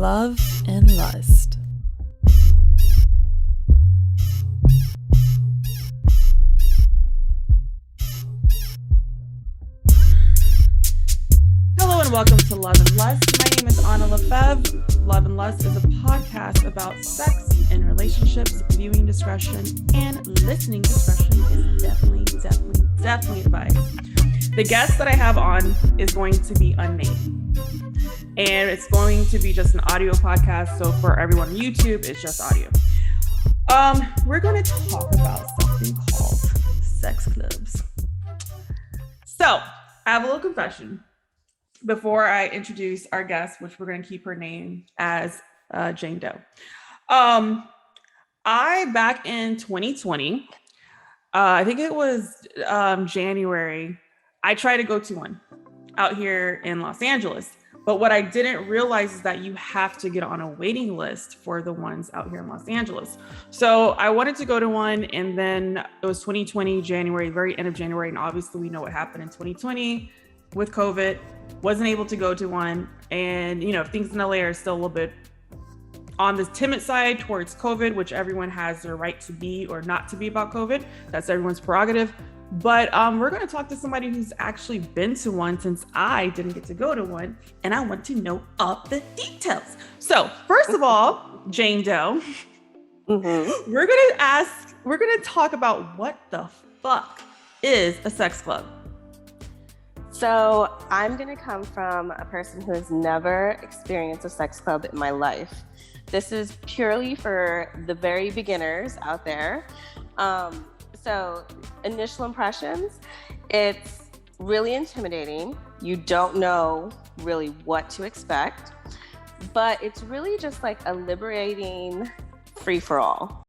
Love and Lust. Hello and welcome to Love and Lust. My name is Lefebvre. Love and Lust is a podcast about sex and relationships. Viewing discretion and listening discretion is definitely advised. The guest that I have on is going to be unnamed. And it's going to be just an audio podcast. So for everyone on YouTube, it's just audio. We're going to talk about something called sex clubs. So I have a little confession before I introduce our guest, which we're going to keep her name as Jane Doe. Back in 2020, I think it was January, I tried to go to one out here in Los Angeles. But what I didn't realize is that you have to get on a waiting list for the ones out here in Los Angeles. So I wanted to go to one, and then it was 2020, January, very end of January. And obviously we know what happened in 2020 with COVID, wasn't able to go to one. And, you know, things in LA are still a little bit on the timid side towards COVID, which everyone has their right to be or not to be about COVID. That's everyone's prerogative. But we're going to talk to somebody who's actually been to one, since I didn't get to go to one, and I want to know all the details. So first of all, Jane Doe, we're going to talk about what the fuck is a sex club. So I'm going to come from a person who has never experienced a sex club in my life. This is purely for the very beginners out there. So initial impressions, it's really intimidating. You don't know really what to expect, but it's really just like a liberating free-for-all.